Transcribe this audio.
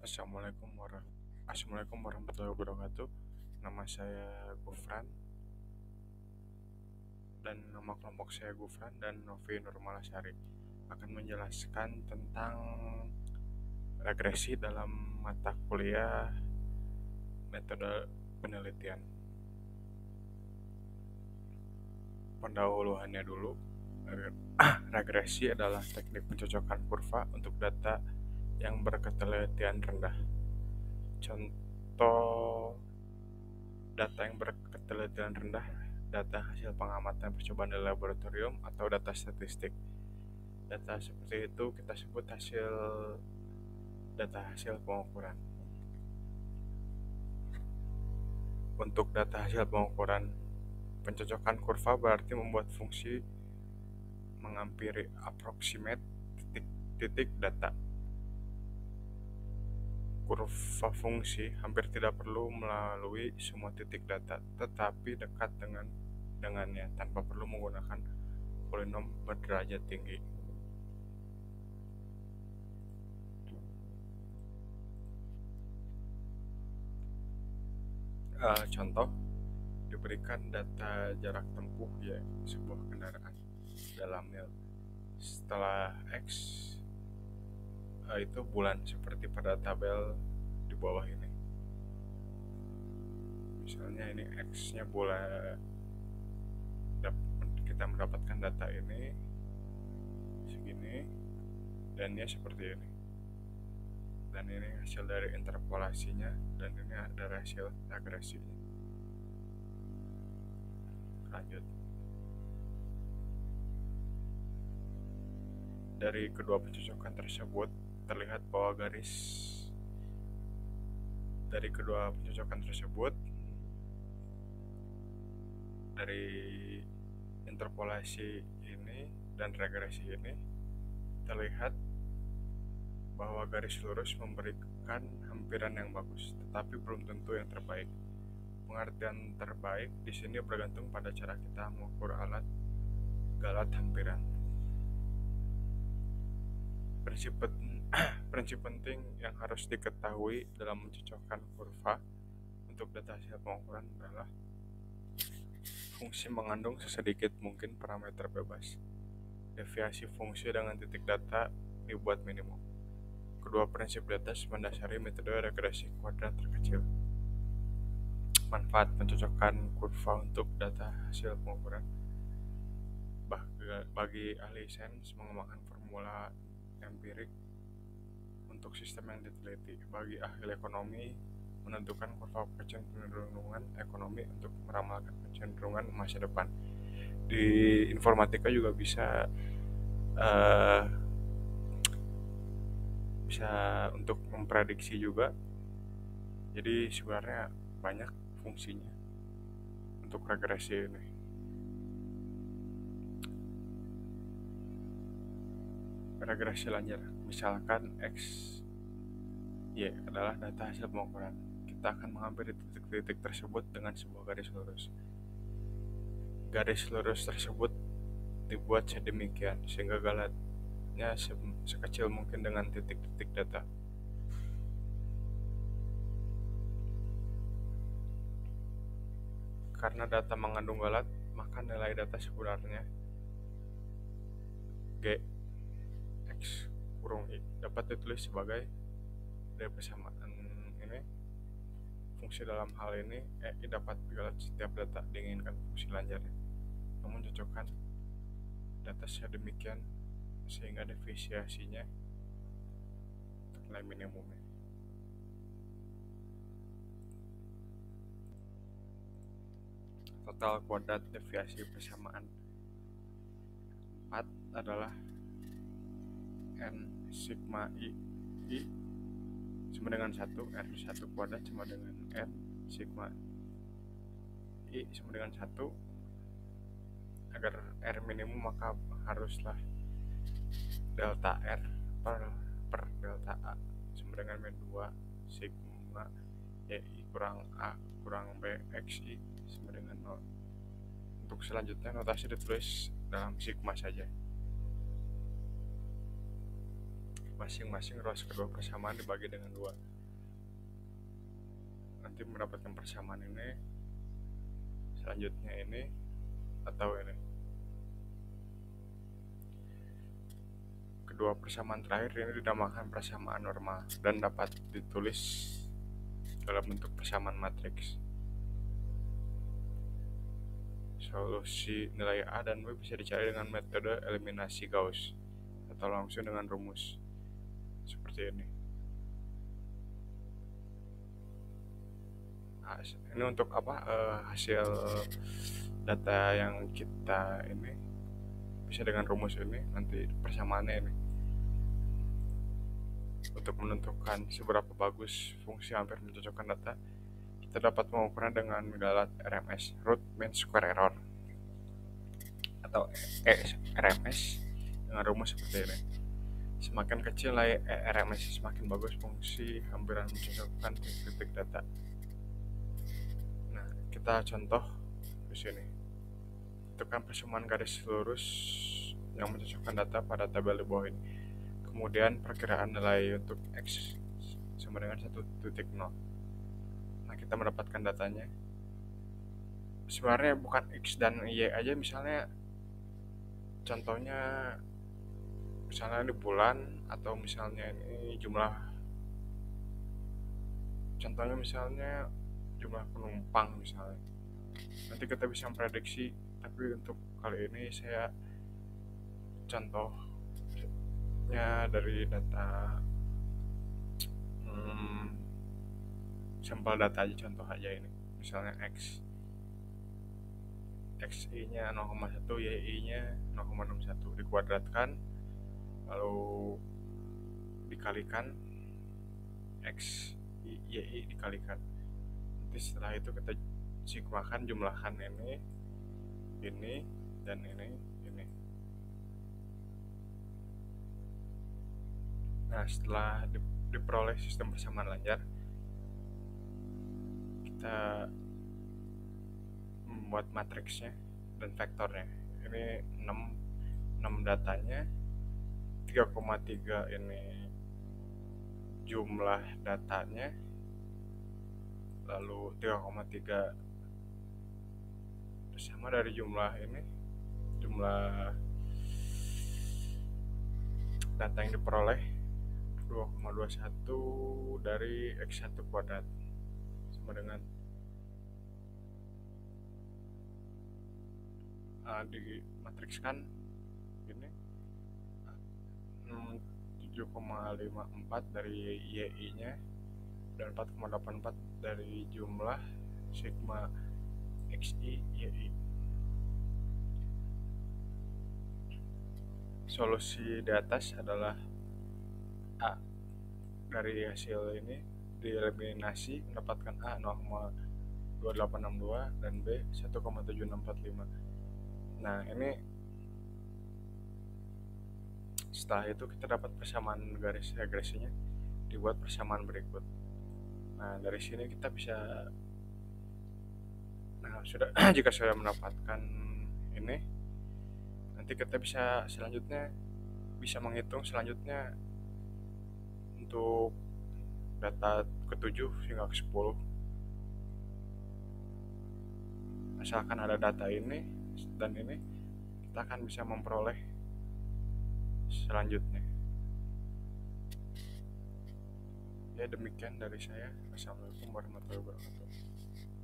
Assalamualaikum warahmatullahi wabarakatuh. Nama saya Gufran dan nama kelompok saya Gufran dan Novi Nurmalasari akan menjelaskan tentang regresi dalam mata kuliah metode penelitian. Pendahuluannya dulu. Regresi adalah teknik pencocokan kurva untuk data yang berketelitian rendah. Contoh data yang berketelitian rendah, data hasil pengamatan percobaan di laboratorium atau data statistik. Data seperti itu kita sebut data hasil pengukuran. Untuk data hasil pengukuran, pencocokan kurva berarti membuat fungsi menghampiri approximate titik data. Kurva fungsi hampir tidak perlu melalui semua titik data, tetapi dekat dengannya tanpa perlu menggunakan polinom berderajat tinggi. Contoh, diberikan data jarak tempuh sebuah kendaraan dalam mil. Setelah X itu bulan seperti pada tabel di bawah ini. Misalnya ini X-nya bulan, kita mendapatkan data ini segini dan ini seperti ini. Dan ini hasil dari interpolasinya dan ini dari hasil regresinya. Lanjut. Dari kedua pencocokan tersebut terlihat bahwa dari interpolasi ini dan regresi ini terlihat bahwa garis lurus memberikan hampiran yang bagus, tetapi belum tentu yang terbaik. Pengertian terbaik di sini bergantung pada cara kita mengukur galat hampiran. Prinsip penting yang harus diketahui dalam mencocokkan kurva untuk data hasil pengukuran adalah fungsi mengandung sesedikit mungkin parameter bebas. Deviasi fungsi dengan titik data dibuat minimum. Kedua prinsip di atas mendasari metode regresi kuadrat terkecil. Manfaat pencocokan kurva untuk data hasil pengukuran. Bagi ahli sains mengembangkan formula empirik untuk sistem yang diteliti. Bagi ahli ekonomi menentukan kurva kecenderungan ekonomi untuk meramalkan kecenderungan masa depan. Di informatika juga bisa untuk memprediksi juga. Jadi sebenarnya banyak fungsinya untuk regresi ini. Regresi lanjut, misalkan X, Y adalah data hasil pengukuran. Kita akan menghampiri titik-titik tersebut dengan sebuah garis lurus. Garis lurus tersebut dibuat sedemikian sehingga galatnya sekecil mungkin dengan titik-titik data. Karena data mengandung galat, maka nilai data sebenarnya G X kurung Y dapat ditulis sebagai dari persamaan ini. Fungsi dalam hal ini dapat digalat setiap data diinginkan fungsi lanjarnya. Namun cocokkan data sedemikian sehingga deviasinya nilai minimumnya. Total kuadrat deviasi persamaan 4 adalah N sigma I sama dengan 1, R1 kuadrat sama dengan N sigma I sama dengan 1. Agar R minimum maka haruslah delta R per delta A sama dengan min 2 sigma YI kurang A kurang B XI sama dengan 0. Untuk selanjutnya notasi ditulis dalam sigma saja. Masing-masing ruas kedua persamaan dibagi dengan 2. nanti mendapatkan persamaan ini, selanjutnya ini, atau ini. Kedua persamaan terakhir ini dinamakan persamaan normal dan dapat ditulis dalam bentuk persamaan matriks. Solusi nilai A dan B bisa dicari dengan metode eliminasi Gauss atau langsung dengan rumus seperti ini. Nah, ini untuk hasil data yang kita ini bisa dengan rumus ini, nanti persamaannya ini untuk menentukan seberapa bagus fungsi hampir mencocokkan data. Kita dapat mengukurnya dengan alat RMS, root mean square error, atau RMS dengan rumus seperti ini. Semakin kecil nilai RMS, semakin bagus fungsi hampir mencocokkan titik data. Nah, kita contoh di sini. Tentukan persamaan garis lurus yang mencocokkan data pada tabel di bawah ini. Kemudian perkiraan nilai untuk X sama dengan 1.0. Nah, kita mendapatkan datanya. Sebenarnya bukan X dan Y aja, misalnya contohnya misalnya ini bulan, atau misalnya ini jumlah, contohnya misalnya jumlah penumpang misalnya. Nanti kita bisa memprediksi, tapi untuk kali ini saya contohnya dari data sampel data aja, contoh aja ini. Misalnya XI nya 0,1, YI nya 0,61 dikuadratkan lalu dikalikan YI dikalikan. Nanti setelah itu kita sigmakan, jumlahkan ini dan ini. Nah, setelah diperoleh sistem persamaan lancar, kita membuat matriksnya dan vektornya. Ini 6 datanya, 3,3 ini jumlah datanya, lalu 3,3 bersama dari jumlah data yang diperoleh 2,21 dari X1 kuadrat sama dengan dimatrikskan ini 7,54 dari YI nya dan 4,84 dari jumlah sigma XI YI. Solusi di atas adalah A. Dari hasil ini dieliminasi mendapatkan A 0,2862 dan B 1,7645. Nah, ini setelah itu kita dapat persamaan garis regresinya, dibuat persamaan berikut. Nah, dari sini kita bisa, jika sudah mendapatkan ini, nanti kita bisa menghitung selanjutnya untuk data ke-7 hingga ke-10. Asalkan ada data ini dan ini, kita akan bisa memperoleh selanjutnya. Ya, demikian dari saya. Assalamualaikum warahmatullahi wabarakatuh.